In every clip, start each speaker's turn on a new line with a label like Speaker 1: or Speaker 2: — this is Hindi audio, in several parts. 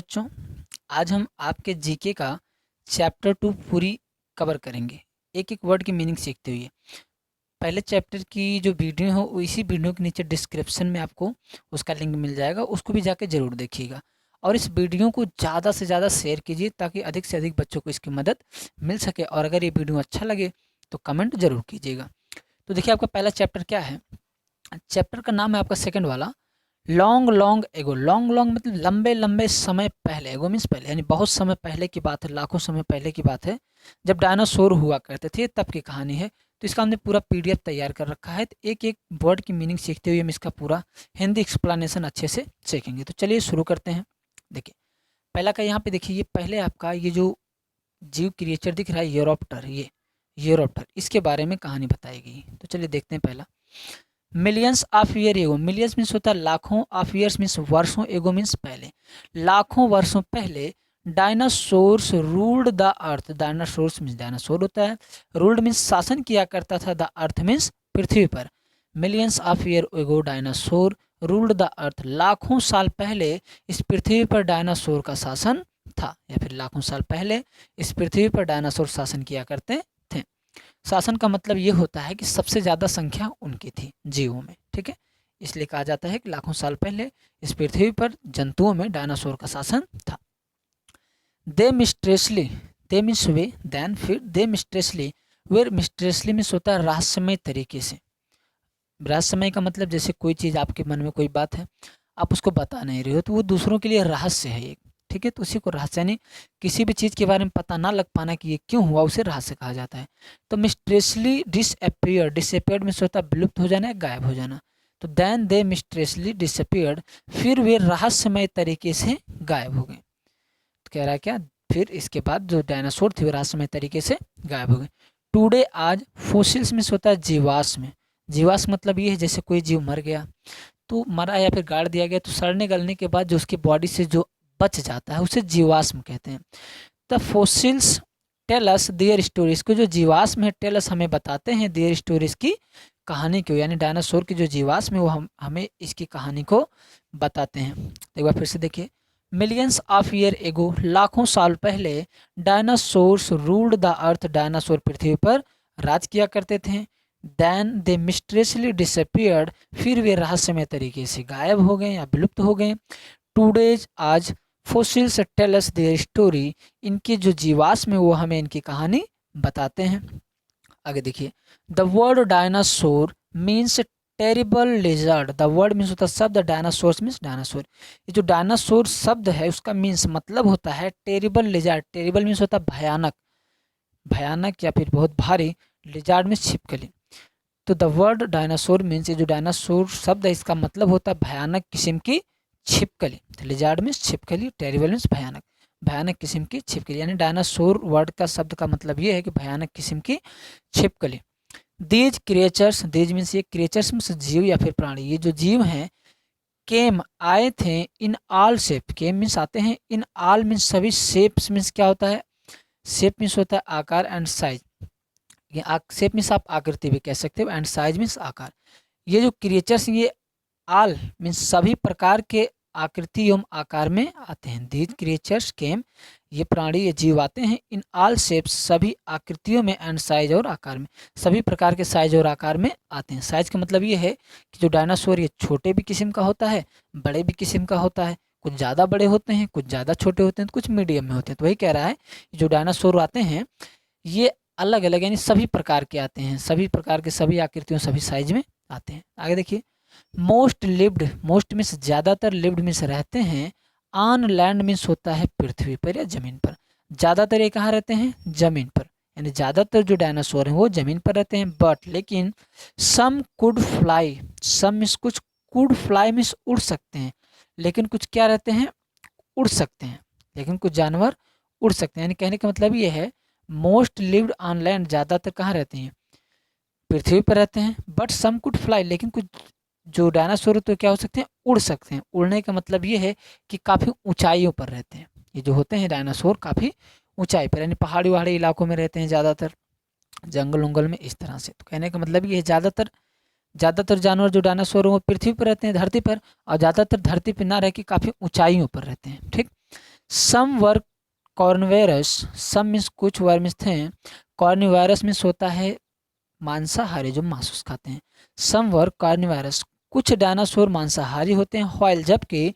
Speaker 1: बच्चों, आज हम आपके जीके का चैप्टर 2 पूरी कवर करेंगे, एक एक वर्ड की मीनिंग सीखते हुए। पहले चैप्टर की जो वीडियो हो इसी वीडियो के नीचे डिस्क्रिप्शन में आपको उसका लिंक मिल जाएगा, उसको भी जाके ज़रूर देखिएगा। और इस वीडियो को ज़्यादा से ज़्यादा शेयर कीजिए ताकि अधिक से अधिक बच्चों को इसकी मदद मिल सके। और अगर ये वीडियो अच्छा लगे तो कमेंट ज़रूर कीजिएगा। तो देखिए, आपका पहला चैप्टर क्या है। चैप्टर का नाम है आपका सेकंड वाला, long long ago. Long long मतलब लंबे लंबे समय पहले, एगो मीन्स पहले, यानी बहुत समय पहले की बात है, लाखों समय पहले की बात है, जब डायनासोर हुआ करते थे तब की कहानी है। तो इसका हमने पूरा पीडीएफ तैयार कर रखा है, तो एक एक वर्ड की मीनिंग सीखते हुए हम इसका पूरा हिंदी एक्सप्लेनेशन अच्छे से सीखेंगे। तो चलिए शुरू करते हैं। देखिए, पहला का यहाँ पे देखिए, ये पहले आपका ये जो जीव क्रिएचर दिख रहा है यूरोप्टर, ये यूरोप्टर, इसके बारे में कहानी बताई गई। तो चलिए देखते हैं। पहला, millions of year ago. Millions means होता है लाखों, ऑफ ईयर्स मीन्स वर्षों, एगो मीन्स पहले। लाखों वर्षों पहले dinosaurs ruled the earth. Dinosaurs means dinosaur होता है, रूल्ड मीन्स शासन किया करता था, द अर्थ मीन्स पृथ्वी पर। Millions of year ago dinosaur ruled the अर्थ। लाखों साल पहले इस पृथ्वी पर डायनासोर का शासन था, या फिर लाखों साल पहले इस पृथ्वी पर डायनासोर शासन किया करते थे। शासन का मतलब ये होता है कि सबसे ज़्यादा संख्या उनकी थी जीवों में, ठीक है। इसलिए कहा जाता है कि लाखों साल पहले इस पृथ्वी पर जंतुओं में डायनासोर का शासन था। दे मिस्ट्रेसली, दे मीन्स वे, देन फिर दे मिस्ट्रेसली, वेर मिस्ट्रेसली मीन्स होता है रहस्यमय तरीके से। रहस्यमय का मतलब जैसे कोई चीज़ आपके मन में कोई बात है, आप उसको बता नहीं रहे हो, तो वो दूसरों के लिए रहस्य है एक, ठीक है। तो उसी को रहस्य, यानी किसी भी चीज़ के बारे में पता ना लग पाना कि ये क्यों हुआ, उसे रहस्य कहा जाता है। तो मिस्ट्रेसली डिसअपियर, डिसअपियर्ड मीन्स होता है विलुप्त हो जाना, गायब हो जाना। तो देन दे मिस्ट्रेसली डिसअपियर्ड, फिर वे रहस्यमय तरीके से गायब हो गए। तो कह रहा है क्या, फिर इसके बाद जो डायनासोर थे वे रहस्यमय तरीके से गायब हो गए। टुडे आज, फोसिल्स मीन्स होता है जीवाश्म। जीवाश्म मतलब ये है जैसे कोई जीव मर गया, तो मरा या फिर गाड़ दिया गया, तो सड़ने गलने के बाद जो उसकी बॉडी से जो बच जाता है उसे जीवाश्म कहते हैं। The fossils tell us their stories, को जो जीवाश्म है टेल अस हमें बताते हैं, देयर स्टोरीज की कहानी को, यानी डायनासोर की जो जीवाश्म है वो हमें इसकी कहानी को बताते हैं। एक बार फिर से देखिए, मिलियंस ऑफ ईयर एगो, लाखों साल पहले dinosaurs ruled the earth, dinosaur पृथ्वी पर राज किया करते थे। देन दे मिस्ट्रेसली डिसअपियर्ड, फिर वे रहस्यमय तरीके से गायब हो गए या विलुप्त हो गए। टूडेज आज, fossils tell us their story, इनके जो जीवाश्म है वो हमें इनकी कहानी बताते हैं। आगे देखिए, the word dinosaur means terrible lizard. The word means होता है शब्द, डायनासोर्स मीन्स डायनासोर। ये जो डायनासोर शब्द है उसका मीन्स मतलब होता है टेरिबल लिजर्ड। टेरिबल मीन्स होता है भयानक, भयानक या फिर बहुत भारी। लिजर्ड मीन्स छिपकली। तो द वर्ड डायनासोर मीन्स, ये जो डायनासोर शब्द है इसका मतलब होता है भयानक किस्म की छिपकली। तो लिजार्ड मीन्स छिपकली, टेरिबल मीन्स भयानक, भयानक किस्म की छिपकली। यानी डायनासोर वर्ड का शब्द का मतलब ये है कि भयानक किस्म की छिपकली। दीज क्रिएचर्स, दीज मीन्स ये, क्रिएचर्स मीन्स जीव या फिर प्राणी, ये जो जीव हैं, केम आए थे, इन आल शेप, केम मीन्स आते हैं, इन आल मीन्स सभी, शेप्स मीन्स क्या होता है, शेप मीन्स होता है आकार, एंड साइज, ये शेप मीन्स आप आकृति भी कह सकते हो, एंड साइज मीन्स आकार। ये जो क्रिएचर्स, ये आल मीन्स सभी प्रकार के आकृति एवं आकार में आते हैं। दीज क्रिएचर्स केम, ये प्राणी ये जीव आते हैं, इन आल शेप्स, सभी आकृतियों में, एंड साइज और आकार में, सभी प्रकार के साइज और आकार में आते हैं। साइज का मतलब ये है कि जो डायनासोर ये छोटे भी किस्म का होता है, बड़े भी किस्म का होता है, कुछ ज़्यादा बड़े होते हैं, कुछ ज़्यादा छोटे होते हैं, तो कुछ मीडियम में होते हैं। तो वही कह रहा है जो डायनासोर आते हैं ये अलग अलग, यानी सभी प्रकार के आते हैं, सभी प्रकार के, सभी आकृतियों, सभी साइज में आते हैं। आगे देखिए, मोस्ट लिव्ड, मोस्ट मीन्स ज़्यादातर, लिव्ड मीन्स रहते हैं, ऑन लैंड मीन्स होता है पृथ्वी पर या जमीन पर। ज़्यादातर ये कहाँ रहते हैं, जमीन पर, यानी ज़्यादातर जो डायनासोर हैं वो जमीन पर रहते हैं। बट लेकिन सम कुड फ्लाई, सम मीन्स कुछ, कुड फ्लाई मीन्स उड़ सकते हैं, लेकिन कुछ क्या रहते हैं, उड़ सकते हैं, लेकिन कुछ जानवर उड़ सकते हैं। यानी कहने का मतलब ये है, मोस्ट लिव्ड ऑन लैंड, ज़्यादातर कहाँ रहते हैं, पृथ्वी पर रहते हैं। बट सम कुड फ्लाई, लेकिन कुछ जो डायनासोर तो क्या हो सकते हैं, उड़ सकते हैं। उड़ने का मतलब ये है कि काफ़ी ऊंचाइयों पर रहते हैं। ये जो होते हैं डायनासोर काफ़ी ऊंचाई पर, यानी पहाड़ी वहाड़ी इलाकों में रहते हैं ज़्यादातर, जंगल उंगल में, इस तरह से। तो कहने का मतलब ये है ज़्यादातर, ज़्यादातर जानवर जो डायनासोर हैं वो पृथ्वी पर रहते हैं, धरती पर, और ज़्यादातर धरती पर ना रह के काफ़ी ऊंचाइयों पर रहते हैं, ठीक। सम वर कॉर्निवरस, सम मीन्स कुछ वर्म्स थे, कॉर्निवरस मीन्स होता है मांसाहारी जो मांस खाते हैं। सम वर कार्निवरस, कुछ डायनासोर मांसाहारी होते हैं, व्हाइल जबकि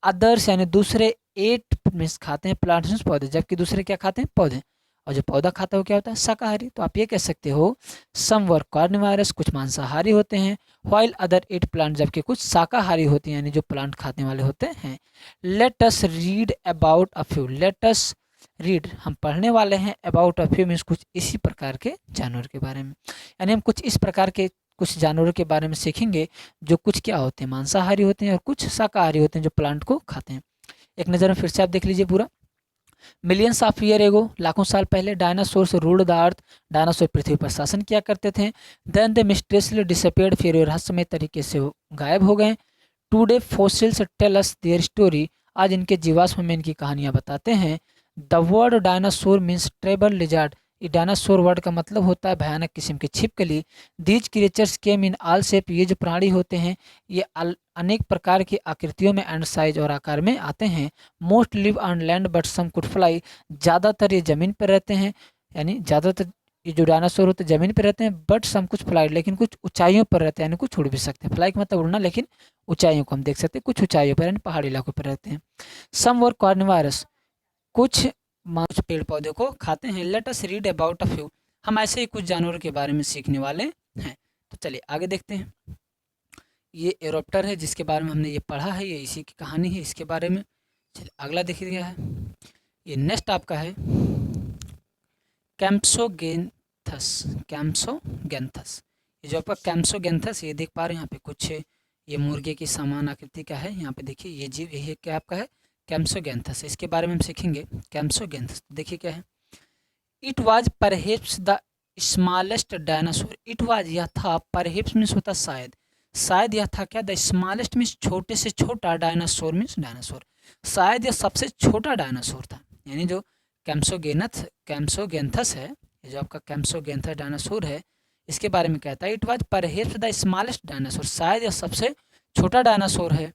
Speaker 1: अदर्स यानी दूसरे एट मीन्स खाते हैं प्लांट्स मीन्स पौधे, जबकि दूसरे क्या खाते हैं पौधे, और जो पौधा खाता है वो क्या होता है शाकाहारी। तो आप ये कह सकते हो सम वर कार्निवरस, कुछ मांसाहारी होते हैं, व्हाइल अदर एट प्लांट, जबकि कुछ शाकाहारी होते हैं यानी जो प्लांट खाने वाले होते हैं। Let us read about a few, let us read हम पढ़ने वाले हैं, अबाउट अ फ्यू मीन्स कुछ इसी प्रकार के जानवर के बारे में, यानी हम कुछ इस प्रकार के कुछ जानवरों के बारे में सीखेंगे जो कुछ क्या होते हैं मांसाहारी होते हैं और कुछ शाकाहारी होते हैं जो प्लांट को खाते हैं। एक नज़र में फिर से आप देख लीजिए पूरा। मिलियंस ऑफ ईयर एगो, लाखों साल पहले डायनासोर से रूल्ड द अर्थ, डायनासोर पृथ्वी पर शासन किया करते थे। देन दे मिस्टीरियसली डिसअपीयर्ड, फिर वे रहस्यमय तरीके से गायब हो गए। Today fossils tell us their story, आज इनके जीवाश्म में इनकी कहानियां बताते हैं। The word dinosaur means terrible lizard, ये डायनासोर वर्ड का मतलब होता है भयानक किस्म की छिपकली। These creatures came in all shape, ये जो प्राणी होते हैं ये अनेक प्रकार की आकृतियों में एंड साइज और आकार में आते हैं। Most live on land but some could fly, ज़्यादातर ये ज़मीन पर रहते हैं, यानी ज़्यादातर ये जो डायनासोर होते हैं ज़मीन पर रहते हैं, बट सम कुछ फ्लाई, लेकिन कुछ ऊंचाइयों पर रहते हैं यानी कुछ उड़ भी सकते हैं। फ्लाई का मतलब उड़ना, लेकिन ऊंचाइयों को हम देख सकते हैं, कुछ ऊंचाइयों पर यानी पहाड़ी इलाकों पर रहते हैं। सम वर कार्निवारस, कुछ कुछ पेड़ पौधे को खाते हैं। Let us read about a few, हम ऐसे ही कुछ जानवरों के बारे में सीखने वाले हैं। तो चलिए आगे देखते हैं। ये एरोप्टर है जिसके बारे में हमने ये पढ़ा है, ये इसी की कहानी है इसके बारे में। चलिए अगला देखिए क्या है, ये नेक्स्ट आपका है कैम्प्सोगेंथस, कैम्प्सोगेंथस। ये जो आपका कैम्प्सोगेंथस ये देख पा रहे हैं यहाँ पे कुछ ये मुर्गे की समान आकृति का है, यहाँ पे देखिए ये जीव यही क्या आपका है कैम्प्सोगेंथस, इसके बारे में हम सीखेंगे। कैम्प्सोगेंथस देखिए क्या है, it was perhaps the smallest dinosaur, it was यह था, परहेप्स मीन्स होता शायद, शायद यह था क्या द स्मॉलेस्ट मीन्स छोटे से छोटा, डायनासोर मीन्स डायनासोर, शायद यह सबसे छोटा डायनासोर था। यानी जो कैम्प्सोगेंथस है, ये जो आपका कैम्प्सोगेंथस डायनासोर है इसके बारे में कहता है it was perhaps the smallest dinosaur, शायद यह सबसे छोटा डायनासोर है।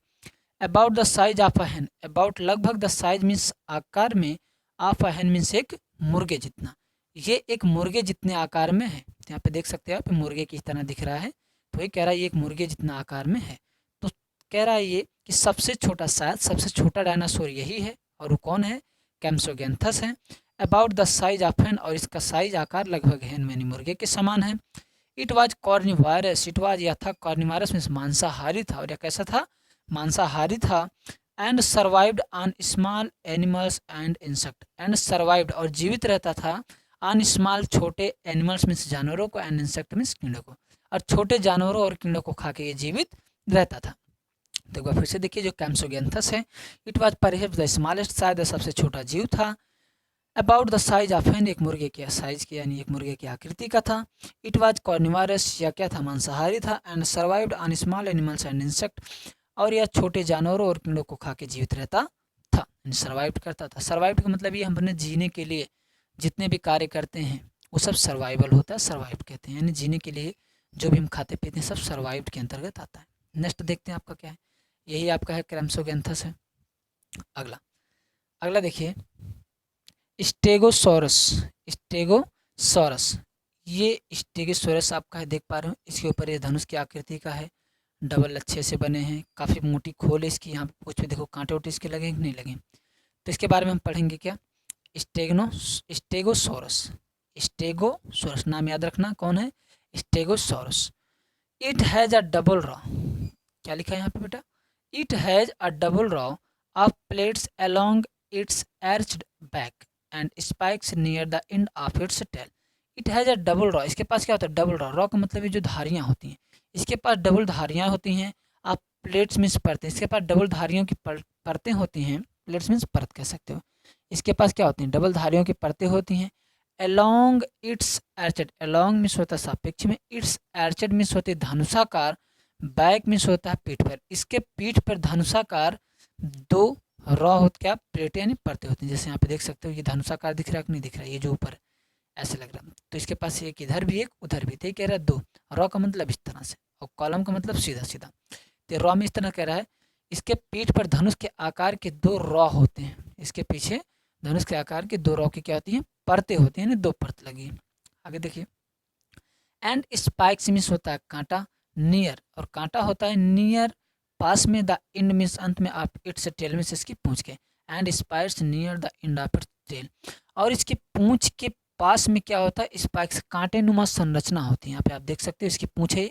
Speaker 1: About the size of a hen, about लगभग, द साइज मीन्स आकार में, ऑफ अ हैन मीन्स एक मुर्गे जितना, ये एक मुर्गे जितने आकार में है। यहाँ पे देख सकते हैं आप मुर्गे की तरह दिख रहा है, तो ये कह रहा है ये एक मुर्गे जितना आकार में है। तो कह रहा है ये कि सबसे छोटा, शायद सबसे छोटा डायनासोर यही है, और वो कौन है कैम्प्सोगेंथस है। अबाउट द साइज ऑफ हैन, और इसका साइज आकार लगभग हैन यानी मुर्गे के समान है। इट वाज कॉर्निवारस, इट वाज यह था, कॉर्निवारस मीन्स मांसाहारी था, और यह कैसा था मांसाहारी था। And survived on small animals and insect, and survived और जीवित रहता था, ऑन स्मॉल छोटे एनिमल्स मीन्स जानवरों को, एंड इंसेक्ट मीन्स कीड़ों को, और छोटे जानवरों और कीड़ों को खा के ये जीवित रहता था। तो एक बार फिर से देखिए जो कैम्प्सोगेंथस है, it was perhaps the smallest, शायद सबसे छोटा जीव था। अबाउट द साइज ऑफ हैन, एक मुर्गे के साइज के यानी एक मुर्गे की आकृति का था। इट वाज कॉर्निवारस, या क्या था मांसाहारी था। And survived on small animals and insect, और यह छोटे जानवरों और कीड़ों को खा के जीवित रहता था, सर्वाइव करता था। सर्वाइव का मतलब ये हम अपने जीने के लिए जितने भी कार्य करते हैं वो सब सर्वाइवल होता है, सर्वाइव कहते हैं, यानी जीने के लिए जो भी हम खाते पीते हैं सब सर्वाइव के अंतर्गत आता है। नेक्स्ट देखते हैं आपका क्या है, यही आपका है कैम्प्सोगेंथस है। अगला अगला देखिए स्टेगोसॉरस, स्टेगोसॉरस, ये स्टेगोसॉरस आपका है, देख पा रहे हो इसके ऊपर ये धनुष की आकृति का है, डबल अच्छे से बने हैं, काफ़ी मोटी खोल है इसकी, यहाँ पे कुछ भी देखो कांटे उटे इसके लगे कि नहीं लगे। तो इसके बारे में हम पढ़ेंगे क्या, स्टेगोसॉरस, स्टेगोसॉरस नाम याद रखना कौन है stegosaurus. It has a double row, क्या लिखा है यहाँ पे बेटा, it has a double row of plates along its arched back and spikes near the end of its tail. It has a double row, इसके पास क्या होता है डबल रॉ, रॉ का मतलब ये जो धारियाँ होती हैं, इसके पास डबल धारियाँ होती हैं। आप प्लेट्स मीन्स परतें, इसके पास डबल धारियों की परतें होती हैं, प्लेट्स मीन्स परत कह सकते हो। इसके पास क्या होती हैं डबल धारियों की परतें होती हैं। अलोंग इट्स एर्चड, अलोंग मीन्स होता है सापेक्ष में, इट्स एर्चड मीन्स होती है धनुषाकार, बैक मीन्स होता है पीठ पर, इसके पीठ पर धनुषाकार दो रॉ होते क्या प्लेटें यानी परतें होती हैं। जैसे यहाँ पे देख सकते हो ये धनुषाकार दिख रहा है कि नहीं दिख रहा है, ये जो ऊपर ऐसे लग रहा है, तो इसके पास एक इधर भी एक उधर भी, तो ये कह रहा है दो, रॉ का मतलब इस तरह से और कॉलम का मतलब सीधा सीधा। तो रॉ में इस तरह कह रहा है इसके पीठ पर धनुष के आकार के दो रॉ होते हैं, इसके पीछे धनुष के आकार की 2 रॉ की क्या होती हैं, परतें होती हैं, 2 परत लगी। आगे देखिए, एंड स्पाइक्स मीन्स होता है कांटा, नियर और कांटा होता है नियर पास में, द एंड मीन्स अंत में, आप इट्स टेल मीन्स इसकी पूंछ के, and spikes near the end of its tail. और इसकी पूंछ के पास में क्या होता है, स्पाइक्स कांटे नुमा संरचना होती है। यहाँ पे आप देख सकते हो इसकी पूंछ है,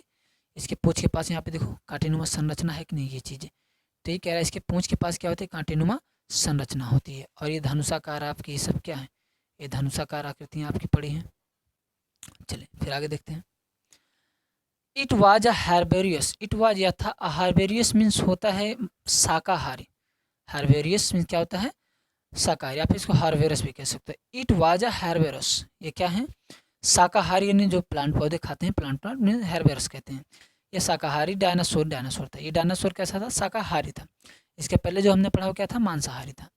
Speaker 1: इसके पूंछ के पास यहाँ पे देखो कांटे नुमा संरचना है कि नहीं, ये चीज़ें तो ये कह रहा है इसके पूंछ के पास क्या होती है, कांटे नुमा संरचना होती है। और ये धनुषाकार आपकी ये सब क्या है, ये धनुषाकार आकृतियाँ आपकी पड़ी हैं। चलिए फिर आगे देखते हैं। It was a herbivorous, it was या था, हार्बेरियस मीन्स होता है शाकाहारी, हार्बेरियस मीन्स क्या होता है, शाकाहारी, या फिर इसको हार्बेरस भी कह सकते हैं। इट वाज अ हार्बेरस, ये क्या है, शाकाहारी यानी जो प्लांट पौधे खाते हैं, प्लांट मीन्स हार्बेरस कहते हैं। ये शाकाहारी डायनासोर था। ये डायनासोर कैसा था, शाकाहारी था। इसके पहले जो हमने पढ़ा वो क्या था, मांसाहारी था।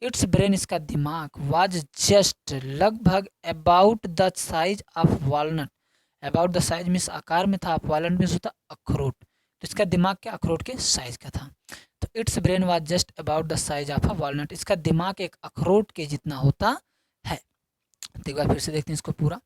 Speaker 1: इट्स ब्रेन, इसका दिमाग, वाज जस्ट लगभग about the size of walnut, about the size means आकार में था, वॉलनट मीन्स होता अखरोट, तो इसका दिमाग क्या अखरोट के साइज का था। तो it's brain was just about the size of a walnut, इसका दिमाग एक अखरोट के जितना होता है। तो एक बार फिर से देखते हैं इसको पूरा,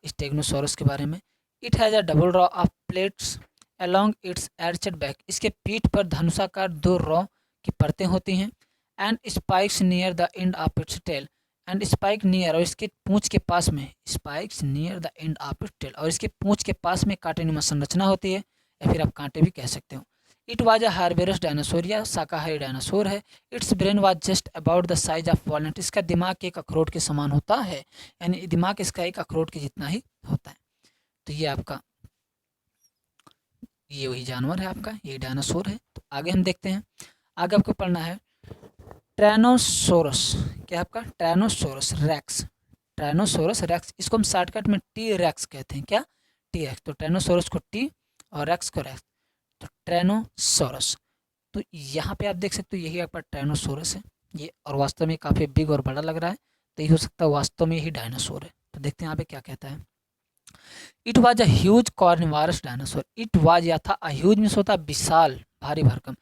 Speaker 1: स्टेगनोसॉरस के बारे में। It has a double row of plates along its arched back, इसके पीठ पर धनुषाकार 2 रॉ की परतें होती हैं। And spikes near the end of its tail, and spike near, और इसके पूंछ के पास में, spikes near the end of its tail, और इसके पूंछ के पास में कांटेनुमा संरचना होती है, या फिर आप कांटे भी कह सकते हो। इट वाज अ हार्बेरस डायनासोर, या शाकाहारी डायनासोर है। It's brain was just about the size of walnut, इसका दिमाग एक अखरोट के समान होता है, यानी दिमाग इसका एक अखरोट के जितना ही होता है। तो ये आपका, ये वही जानवर है आपका, ये डायनासोर है। तो आगे हम देखते हैं, आगे आपको पढ़ना है ट्रायनोसोरस, क्या आपका ट्रायनोसोरस रेक्स, ट्रायनोसोरस रेक्स, इसको हम शॉर्टकट में टी रेक्स कहते हैं, क्या टी रेक्स। तो ट्रायनोसोरस को टी और रेक्स को रेक्स, तो ट्रायनोसोरस। तो यहाँ पे आप देख सकते हो यही आपका ट्रायनोसोरस है ये, और वास्तव में काफ़ी बिग और बड़ा लग रहा है, तो ये हो सकता है वास्तव में यही डायनासोर है। तो देखते हैं यहाँ पे क्या कहता है। It was a huge carnivorous dinosaur, it was या था, अ ह्यूज मीन्स होता है विशाल भारी भरकम,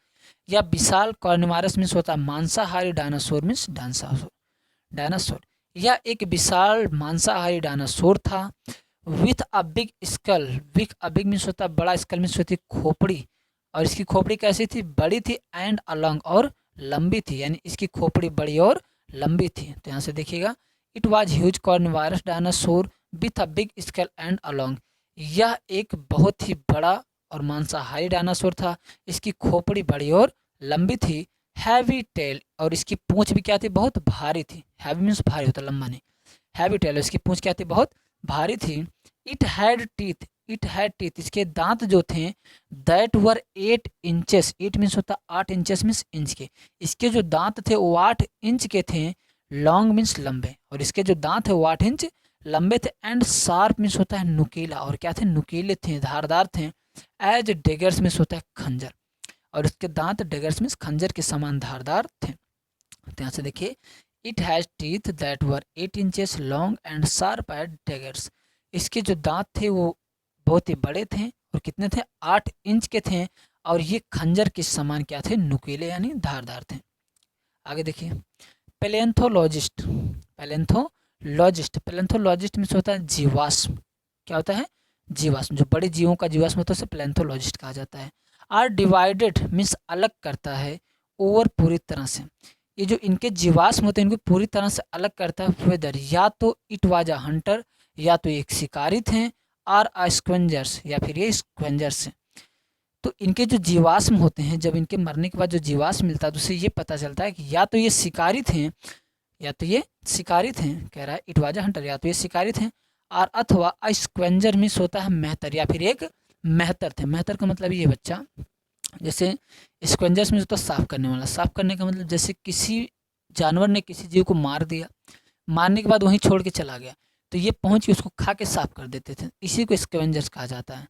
Speaker 1: या विशाल, कॉर्निवरस मीन्स होता है मांसाहारी, डायनासोर मीन्स डायनासोर, या एक विशाल मांसाहारी डायनासोर था। With a big skull, with a big means होता है बड़ा, स्कल मीन्स होती है खोपड़ी, और इसकी खोपड़ी कैसी थी, बड़ी थी, एंड अलॉन्ग और लंबी थी, यानी इसकी खोपड़ी बड़ी और लंबी थी। तो यहाँ से देखिएगा, it was huge carnivorous dinosaur with a big skull and along, यह एक बहुत ही बड़ा और मांसाहारी डायनासोर था, इसकी खोपड़ी बड़ी और लंबी थी। हैवी टेल, और इसकी पूंछ भी क्या थी, बहुत भारी थी। हैवी मीन्स भारी होता, लंबा नहीं। हैवी टेल, इसकी पूंछ क्या थी, बहुत भारी थी। It had teeth, it had teeth, इसके दांत जो थे, दैट वर 8 इंचेस, 8 मीन्स होता 8 इंचेस मीन्स इंच के, इसके जो दांत थे वो 8 इंच के थे। लॉन्ग मीन्स लंबे, और इसके जो दांत थे वो 8 इंच लंबे थे। एंड शार्प मीन्स होता है नुकीला, और क्या थे, नुकीले थे, धारदार थे। एज डेगर्स मीन्स होता है खंजर, और इसके दांत डेगर्स मीन्स खंजर के समान धारदार थे। तो यहाँ से देखिए, it has teeth that were 8 inches long and sharp eight daggers, इसके जो दांत थे वो बहुत ही बड़े थे, और कितने थे, 8 इंच के थे, और ये खंजर के समान क्या थे, नुकीले यानी धारदार थे। आगे देखिए, पैलेंथोलॉजिस्ट, पैलेंथोलॉजिस्ट, पैलेंथोलॉजिस्ट मीन्स होता है जीवाश्म, क्या होता है, जीवाश्म, जो बड़े जीवों का जीवाश्म होता है उसे पैलेंथोलॉजिस्ट कहा जाता है। आर डिवाइडेड मीन्स अलग करता है, ओवर पूरी तरह से, ये जो इनके जीवाश्म होते हैं इनको पूरी तरह से अलग करता है। वेदर, या तो इट वाज अ हंटर, या तो एक शिकारी थे, आर आ स्क्वेंजर्स, या फिर ये स्क्वेंजर्स हैं। तो इनके जो जीवाश्म होते हैं, जब इनके मरने के बाद जो जीवाश्म मिलता है तो उससे ये पता चलता है कि या तो ये शिकारी थे, या तो ये शिकारी थे, कह रहा है इट वाज अ हंटर, या तो ये शिकारी थे, और अथवा अ स्क्वेंजर मीन्स होता है मेहतर, या फिर एक मेहतर थे। मेहतर का मतलब ये बच्चा, जैसे स्क्वेंजर्स में होता है साफ करने वाला, साफ करने का मतलब जैसे किसी जानवर ने किसी जीव को मार दिया, मारने के बाद वहीं छोड़ के चला गया, तो ये पहुंच के उसको खा के साफ कर देते थे, इसी को स्क्वेंजर्स कहा जाता है।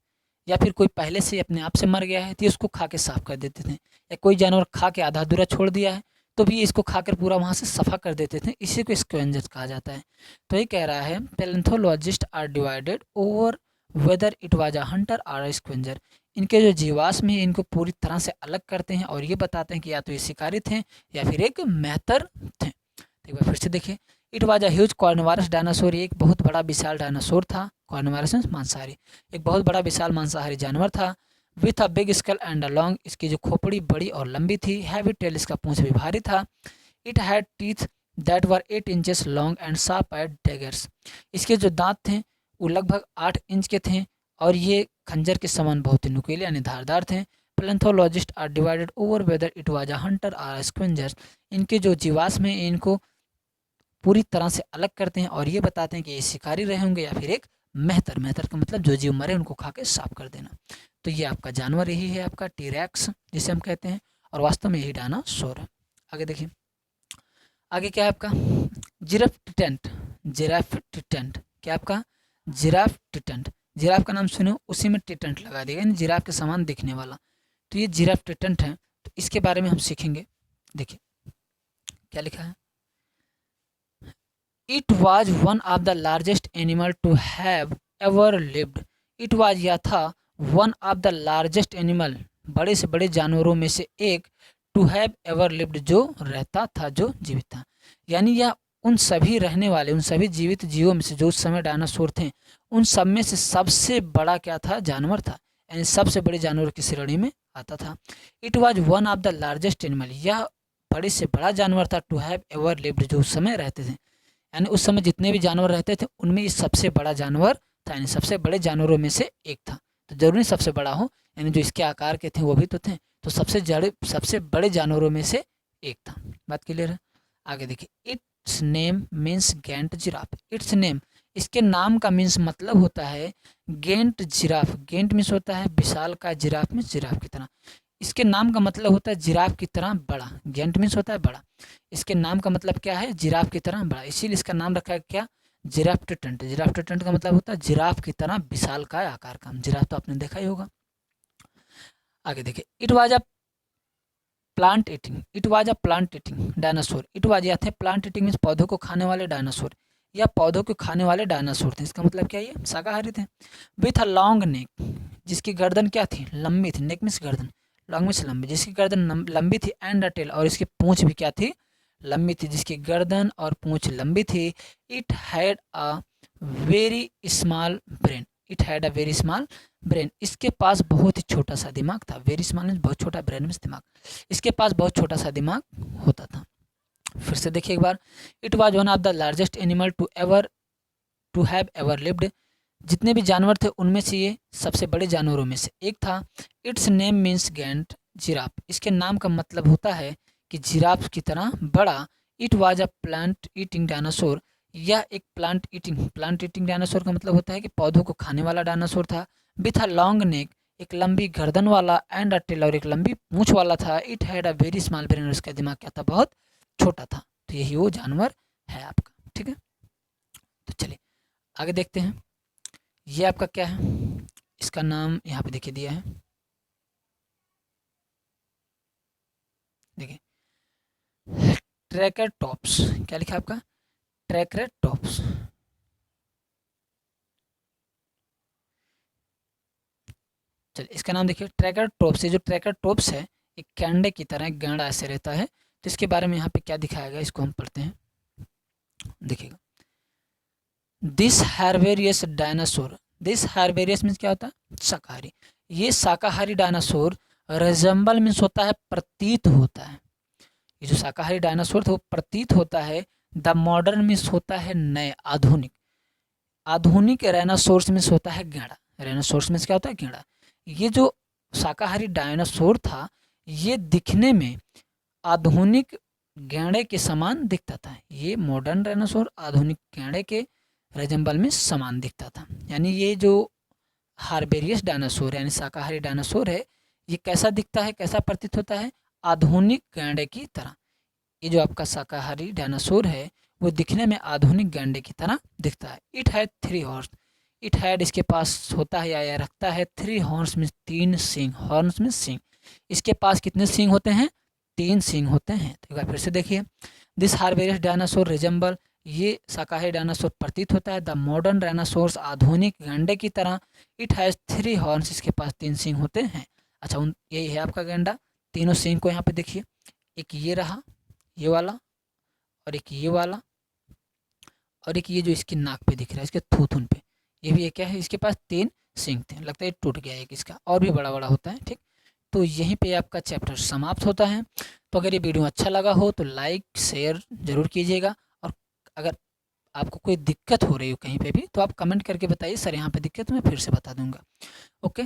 Speaker 1: या फिर कोई पहले से अपने आप से मर गया है तो उसको खा के साफ कर देते थे, या कोई जानवर खा के आधा अधूरा छोड़ दिया है तो भी इसको खाकर पूरा वहाँ से सफा कर देते थे, इसी को स्क्वेंजर्स कहा जाता है। तो ये कह रहा है palaeontologists are divided over whether it was a hunter और अ स्क्वेंजर, इनके जो जीवाश्म है इनको पूरी तरह से अलग करते हैं और ये बताते हैं कि या तो ये शिकारी थे या फिर एक मेहतर थे। तो एक बार फिर से देखिए, it was a huge carnivorous dinosaur, एक बहुत बड़ा विशाल डायनासोर था। कार्निवोरस मींस मांसाहारी, एक बहुत बड़ा विशाल मांसाहारी जानवर था। With a big skull and a long, इसकी जो खोपड़ी बड़ी और लंबी थी। हैवी टेल, इसका पूंछ भी भारी था। It had teeth that were 8 inches long and sharp eight daggers, इसके जो दांत थे वो लगभग 8 इंच के थे और ये खंजर के समान बहुत ही नुकीले यानी धारदार थे। Palaeontologists are divided over whether it was a hunter और स्क्वेंजर, इनके जो जीवाश्म हैं इनको पूरी तरह से अलग करते हैं और ये बताते हैं कि ये शिकारी रहे होंगे या फिर एक मेहतर। मेहतर का मतलब जो जीव मरे उनको खा के साफ कर देना। तो ये आपका जानवर यही है, आपका टीरेक्स जिसे हम कहते हैं, और वास्तव में यही डायनासोर है। आगे देखिए, आगे क्या है आपका जिराफ टिटेंट। जिराफ टिटेंट क्या आपका जिराफ टिटेंट, जिराफ का नाम सुनो उसी में टिटेंट लगा दिया यानी जिराफ के समान दिखने वाला। तो ये जिराफ टिटेंट है, तो इसके बारे में हम सीखेंगे। देखिए क्या लिखा है, it was one of the largest animal to have ever lived. It was यह था one of the largest animal, बड़े से बड़े जानवरों में से एक, टू हैव एवर लिव्ड, जो रहता था, जो जीवित था। यानी यह उन सभी रहने वाले, उन सभी जीवित जीवों में से जो उस समय डायनासोर थे, उन सब में से सबसे बड़ा क्या था, जानवर था, यानी सबसे बड़े जानवर की श्रेणी में आता था। It was one of the largest animal, यह बड़े से बड़ा जानवर था, टू हैव एवर लिव्ड, जो उस समय रहते थे, यानी उस समय जितने भी जानवर रहते थे उनमें ये सबसे बड़ा जानवर था, यानी सबसे बड़े जानवरों में से एक था। तो जरूरी सबसे बड़ा हो, यानी जो इसके आकार के थे वो भी तो थे, तो सबसे बड़े जानवरों में से एक था। बात क्लियर है। आगे देखिए, its name means giant giraffe. Its name, इसके नाम का मीन्स मतलब होता है गेंट जिराफ। गेंट मीन्स होता है विशाल का, जिराफ मीन्स जिराफ की तरह। इसके नाम का मतलब होता है जिराफ की तरह बड़ा। गेंट मीन्स होता है बड़ा, इसके नाम का मतलब क्या है, जिराफ की तरह बड़ा, इसीलिए इसका नाम रखा है क्या, जिराफ टिटेंट। जिराफ टिटेंट का मतलब होता है जिराफ की तरह विशाल का आकार का। जिराफ तो आपने देखा ही होगा। आगे देखिए, it was a plant eating. It was a plant eating dinosaur. It was या थे प्लांट ईटिंग मीन्स पौधों को खाने वाले डायनासोर, या पौधों को खाने वाले डायनासोर थे। इसका मतलब क्या, ये शाकाहारी थे। विथ अ लॉन्ग नेक, जिसकी गर्दन क्या थी, लंबी थी। नेक मीन्स गर्दन, लॉन्ग मीन्स लंबी, जिसकी गर्दन लंबी थी। एंड अ टेल, और इसकी पूंछ भी क्या थी, लंबी थी, जिसकी गर्दन और पूंछ लंबी थी। It had a very small brain. It had a very small brain, इसके पास बहुत ही छोटा सा दिमाग था। वेरी स्मॉल मीन्स बहुत छोटा, ब्रेन मीन्स दिमाग, इसके पास बहुत छोटा सा दिमाग होता था। फिर से देखिए एक बार, it was one of the largest animal to have ever lived, जितने भी जानवर थे उनमें से ये सबसे बड़े जानवरों में से एक था। Its name means giant giraffe, इसके नाम का मतलब होता है कि जिराफ की तरह बड़ा। It was a plant eating dinosaur, यह एक प्लांट ईटिंग डायनासोर का मतलब होता है कि पौधों को खाने वाला डायनासोर था। विथ अ लॉन्ग नेक, एक लंबी गर्दन वाला। एंड अ टेल, और एक लंबी पूंछ वाला था। It had a very small brain, और इसका दिमाग क्या था, बहुत छोटा था। तो यही वो जानवर है आपका। ठीक है, तो चलिए आगे देखते हैं। ये आपका क्या है, इसका नाम यहाँ पे देखिए दिया है, देखिए ट्रैकेटॉप्स। क्या लिखा है आपका, ट्रैकेटॉप्स। चलिए इसका नाम देखिए ट्रैकेटॉप्स। ये जो ट्रैकेटॉप्स है एक कैंडे की तरह, एक गैंडा ऐसे रहता है। तो इसके बारे में यहाँ पे क्या दिखाया गया, इसको हम पढ़ते हैं, देखिएगा। दिस हार्बेरियस डायनासोर, दिस हार्बेरियस मीन्स क्या होता है, शाकाहारी। ये शाकाहारी डायनासोर रिजेंबल मीन्स होता है प्रतीत होता है। ये जो शाकाहारी डायनासोर था वो प्रतीत होता है। द मॉडर्न मीन्स होता है नए, आधुनिक। आधुनिक डायनासोर्स मीन्स होता है गेड़ा। डायनासोर्स मीन्स क्या होता है, गेड़ा। ये जो शाकाहारी डायनासोर था ये दिखने में आधुनिक गेंडे के समान दिखता था। ये मॉडर्न डायनासोर आधुनिक गेंडे के रिजेंबल में समान दिखता था। यानी ये जो हार्बेरियस डायनासोर यानी शाकाहारी डायनासोर है, ये कैसा दिखता है, कैसा प्रतीत होता है, आधुनिक गैंडे की तरह। ये जो आपका शाकाहारी डायनासोर है वो दिखने में आधुनिक गैंडे की तरह दिखता है। It had 3 horse, it had इसके पास होता है या रखता है 3 हॉर्स में 3 सींग। हॉर्न्स में सींग, इसके पास कितने सींग होते हैं, 3 सींग होते हैं। तो एक बार फिर से देखिए, दिस हार्बेरियस डायनासोर रिजेंबल, ये शाकाहारी डायनासोर प्रतीत होता है। द मॉडर्न डायनासोर्स, आधुनिक गैंडे की तरह। इट हैज़ 3 हॉर्न्स, इसके पास 3 सींग होते हैं। अच्छा यही है आपका गैंडा। तीनों सींग को यहाँ पे देखिए, एक ये रहा, ये वाला, और एक ये वाला, और एक ये जो इसकी नाक पे दिख रहा है, इसके थूथुन पे, ये भी एक क्या है, इसके पास 3 सींग थे, लगता है ये टूट गया एक इसका, और भी बड़ा बड़ा होता है। ठीक, तो यहीं पे आपका चैप्टर समाप्त होता है। तो अगर ये वीडियो अच्छा लगा हो तो लाइक शेयर ज़रूर कीजिएगा, और अगर आपको कोई दिक्कत हो रही हो कहीं पे भी तो आप कमेंट करके बताइए, सर यहाँ पे दिक्कत, मैं फिर से बता दूंगा। ओके,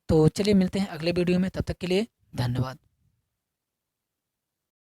Speaker 1: तो चलिए मिलते हैं अगले वीडियो में, तब तक के लिए धन्यवाद।